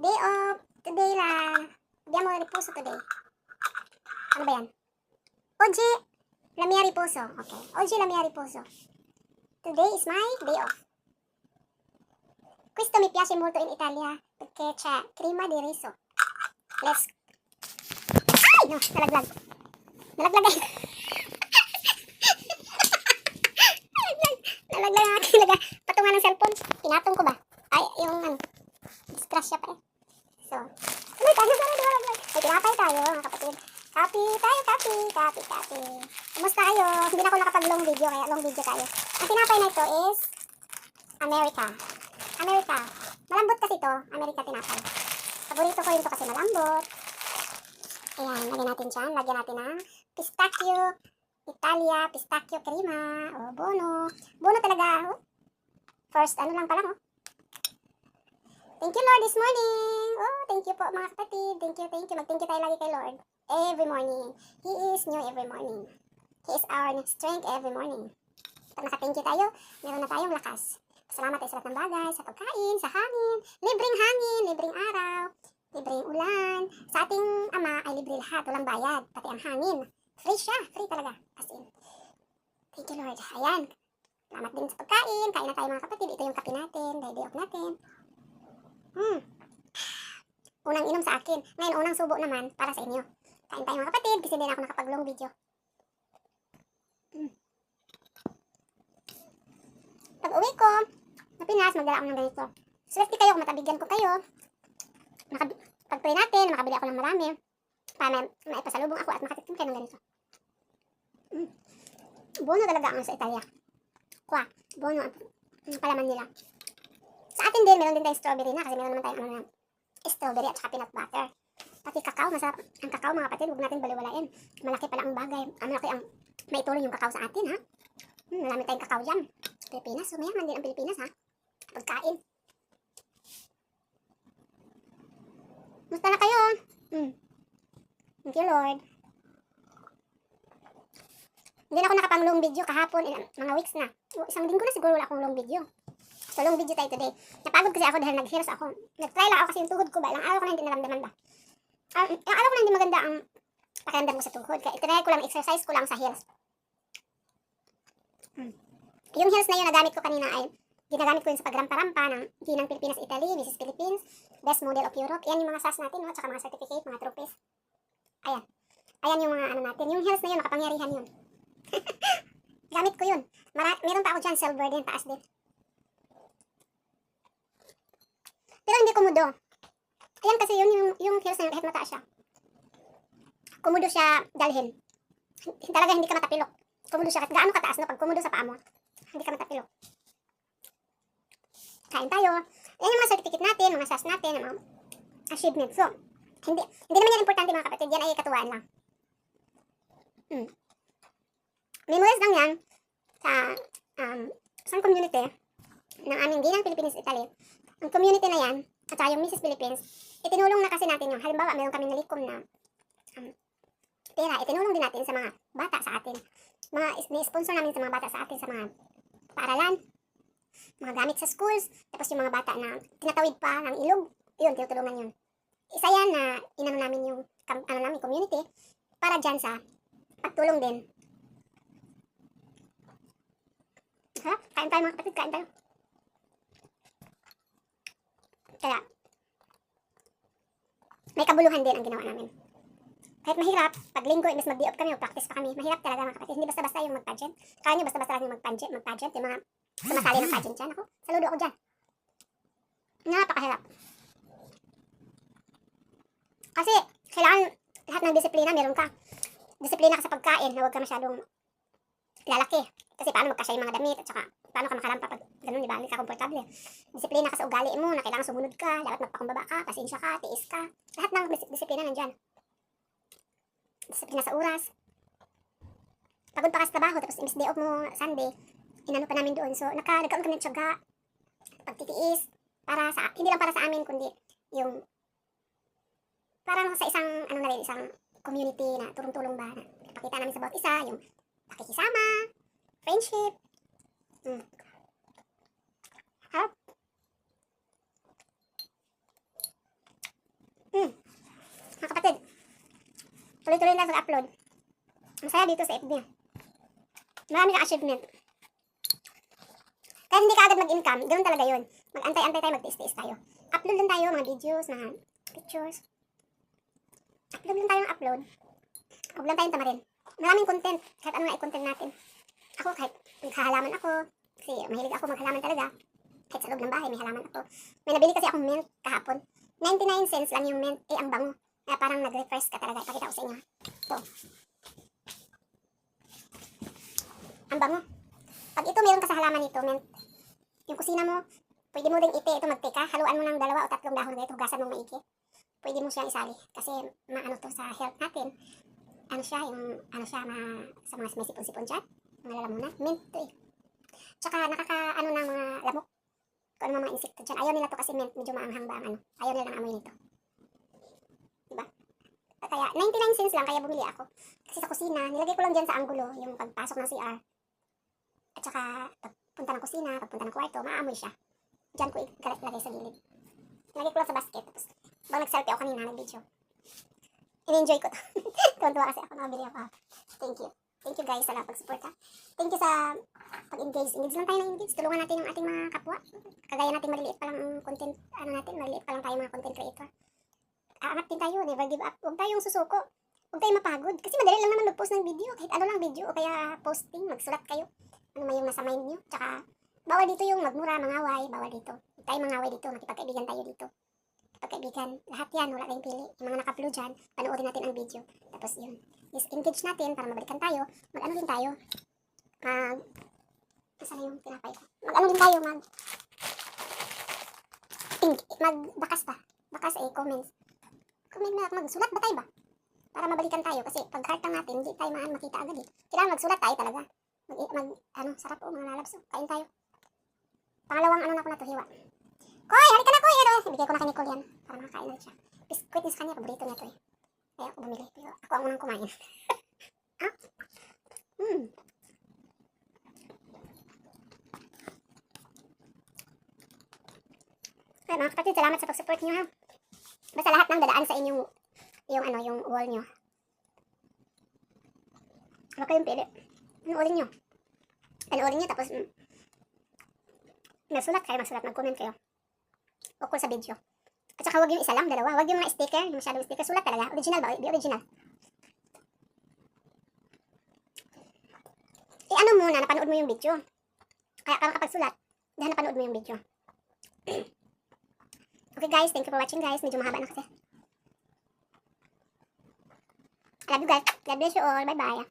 Day off. Today la. Abbiamo riposo today. Ano ba yan? Oggi la mia riposo. Okay. Oggi la mia riposo. Today is my day off. Questo mi piace molto in Italia perché c'è crema di riso. Let's... Ay! No, nalaglag. Nalaglag eh. Nalaglag ang aking patungan ng cellphone. Pinatong ko ba? Ay, yung ano. Disgrasya pa eh. So, ano tayo? May tinapay tayo mga kapatid. Copy tayo, copy. Kumusta kayo? Hindi na ako nakapag-long video kaya long video tayo. Ang tinapay na ito is America. Malambot kasi ito. America tinapay. Paborito ko yun to kasi malambot. Ayan, lagyan natin dyan. Lagyan natin ng pistachio Italia, pistachio crema. O, bono. Bono talaga. Oh. First, ano lang pala, oh. Thank you, Lord, this morning. Oh, thank you po, mga kapatid. Thank you. Mag-thank you tayo lagi kay Lord. Every morning. He is new every morning. He is our strength every morning. Pag naka-thank you tayo, meron na tayong lakas. Salamat tayo sa lahat ng bagay, sa pagkain, sa hangin, libreng araw, libreng ulan. Sa ating Ama ay libre lahat, walang bayad, pati ang hangin. Free siya, free talaga. As in. Thank you, Lord. Ayan. Salamat din sa pagkain. Kain na tayo mga kapatid. Ito yung kape natin, dahil day off natin. Unang inom sa akin. Ngayon, unang subo naman para sa inyo. Kain tayo mga kapatid kasi hindi na ako nakapag-long video. Pag uwi ko na Pinas, magdala ako ng ganito. Swerte kayo kung matabigyan ko kayo. Pag-pray natin, makabili ako ng marami. Para maipasalubong ako at makatikim kayo ng ganito. Bono talaga ang sa Italia. Bono ang palaman nila. Sa atin din, meron din tayong strawberry na kasi meron naman tayong strawberry at saka peanut butter. Pati kakao, masarap ang kakao mga kapatid, huwag natin baliwalain. Malaki pala ang bagay. Malaki ang maitulong yung kakao sa atin, ha? Marami tayong kakao dyan. Pilipinas, sumayaman din ang Pilipinas, ha? Pagkain. Musta na kayo? Thank you, Lord. Hindi na ako nakapang-long video kahapon, mga weeks na. Isang linggo na siguro wala akong long video. So, long video tayo today. Napagod kasi ako dahil nag-heels ako. Nag-try lang ako kasi yung tuhod ko ba. Ilang araw ko na hindi naramdaman ba. Ilang araw ko na hindi maganda ang pakiramdam ko sa tuhod. Kaya itinry ko lang, exercise ko lang sa heels. Yung heels na yun, nagamit ko kanina ay ginagamit ko yun sa pagrampa-rampa ng Ginang Pilipinas Italy, Mrs. Philippines, Best Model of Europe. Yan yung mga SAS natin, no? Tsaka mga certificate, mga trophies. Ayan. Ayan yung mga ano natin. Yung heels na yun, makapangyarihan yun. Gamit ko yun. Meron pa ako dyan, silver din, taas din. Pero hindi kumudo. Ayan kasi yung heels na yun, kahit mataas siya. Kumudo siya dalhin. Talaga hindi ka matapilok. Kumudo siya, kahit gaano kataas, no? Pag kumudo sa paa mo, hindi ka matapilok. Kain tayo. Ayan yung mga certificate natin, mga SAS natin, mga achievements. So, hindi naman yan importante mga kapatid. Yan ay katuwaan lang. Memories lang yan sa isang community ng aming Ginang Pilipinas Italy. Ang community na yan, at saka yung Mrs. Philippines, itinulong na kasi natin yung, halimbawa, meron kami nalikom na pera, itinulong din natin sa mga bata sa atin. Ni-sponsor namin sa mga bata sa atin sa mga paaralan, mga gamit sa schools, tapos yung mga bata na tinatawid pa ng ilog, yun, tinutulungan yun. Isa yan na inano namin yung namin community para dyan sa pagtulong din. Harap, kain tayo mga kapatid, kain tayo. Kaya, may kabuluhan din ang ginawa namin. Kahit mahirap, pag linggo, imbes mag-day off kami, mag-practice pa kami. Mahirap talaga mga kapatid. Hindi basta-basta yung mag-pageant. Kaya nyo basta-basta lang yung mag-pageant. Yung mga sumasali ng pageant dyan. Ako, saludo ako dyan. Napakahirap. Kasi, kailangan lahat ng disiplina, meron ka. Disiplina ka sa pagkain, na huwag ka masyadong lalaki. Kasi paano magkasya yung mga damit, at saka paano ka makalampa pag ganun, di ba? Hindi ka komportable. Disiplina ka sa ugali mo, na kailangan sumunod ka, dapat magpakumbaba ka, pasensya ka, tiis ka. Lahat ng disiplina nandyan. Disiplina sa oras. Pagod pa ka sa trabaho, tapos imbis day off mo, Sunday, inano pa namin doon. So, nagkaroon kami ng tiyaga, pagtitiis, hindi lang para sa amin, kundi yung, parang sa isang, ano na rin, isang community na tulong-tulong ba, na pakita namin sa bawat isa, yung pakikisama, friendship. Harap. tuloy-tuloy na sa-upload. Masaya dito sa FB. Marami kang achievement. Kahit hindi ka agad mag-income, ganoon talaga yun. Mag-antay-antay tayo, mag-tiis-tiis tayo. Upload lang tayo, mga videos, mga pictures. Upload lang tayo ng upload. Huwag lang tayong tamarin. Maraming content, kahit ano na i-content natin. Ako, kahit maghahalaman ako, kasi mahilig ako maghalaman talaga. Kahit sa loob ng bahay, may halaman ako. May nabili kasi akong mint kahapon. 99 cents lang yung mint. Ang bango. Kaya parang nag-refresh ka talaga. Ipakita ko sa inyo. Ito. Ang bango. Pag ito meron ka sa halaman nito, mint, yung kusina mo, pwede mo ding ito magtika. Haluan mo ng 2 o 3 dahon na ito. Hugasan mong maigi. Pwede mo siyang isali. Kasi maano to sa health natin. Ano siya, sa mga may sipon-sipon dyan. Mga lalamunan. Mint to eh. Tsaka nakaka-ano ng mga lamok. Kung ano mga insekto dyan. Ayaw nila to kasi mint. Medyo maanghang ba ang ano. Ayaw nila ng amoy nito. Diba? Kaya 99 cents lang kaya bumili ako. Kasi sa kusina, nilagay ko lang dyan sa anggulo. Yung pagpasok ng CR. At saka pagpunta ng kusina, pagpunta ng kwarto, maamoy siya. Dyan ko ilagay sa gilid. Nilagay ko lang sa basket. Tapos, bang nag-selfie ako kanina, nag-video. In-enjoy ko to. Tuwan-tuwa kasi ako, nakabili ako. Thank you. Thank you guys sa pag-support ha. Thank you sa pag-engage. Engage lang tayo ng engage. Tulungan natin yung ating mga kapwa. Kagaya natin maliliit pa lang ang content, maliliit pa lang tayo mga content creator. Aangat din tayo, never give up. Huwag tayong susuko. Huwag tayong mapagod. Kasi madali lang naman mag-post ng video. Kahit ano lang video o kaya posting, magsulat kayo. Ano may yung nasa mind nyo. Tsaka, bawal dito yung magmura, mangaway. Bawal dito. Huwag tayong mangaway dito. Makipagkaibigan tayo dito. Pagkaibigan, lahat yan, wala tayong pili. Yung mga naka-upload dyan, panoorin natin ang video. Tapos yun, engage natin para mabalikan tayo. Mag-ano din tayo. Nasaan yung tinapay ko? Mag-ano din tayo, magbakas ba? Bakas comments. Comment na, magsulat ba tayo ba? Para mabalikan tayo. Kasi pag heart lang natin, hindi tayo makita agad eh. Kailangan magsulat tayo talaga. Sarap o, mga lalabs. Kain tayo. Pangalawang ano na ko na to, hiwa. Koy, halika na Koy! Bigay ko na kay Nicole yan. Para makakain ulit siya. Biskuit niya sa kanya, paborito niya to eh. Kaya ako bumili. Pero ako ang unang kumain. Ah? Ay, mga kapatid, salamat sa pag-support niyo ha. Basta lahat ng dadaan sa inyong yung wall niyo. Huwag kayong pili. Panoorin niyo. Panoorin niyo tapos magsulat kayo, mag-comment kayo. Ukol sa video. At saka huwag yung isa lang, dalawa. Huwag yung mga sticker, yung masyadong sticker. Sulat talaga. Original ba? Be original. Ano muna, napanood mo yung video. Kaya kapag sulat, dahil napanood mo yung video. Okay guys, thank you for watching guys. Medyo mahaba na kasi. I love you guys. God bless you all. Bye bye.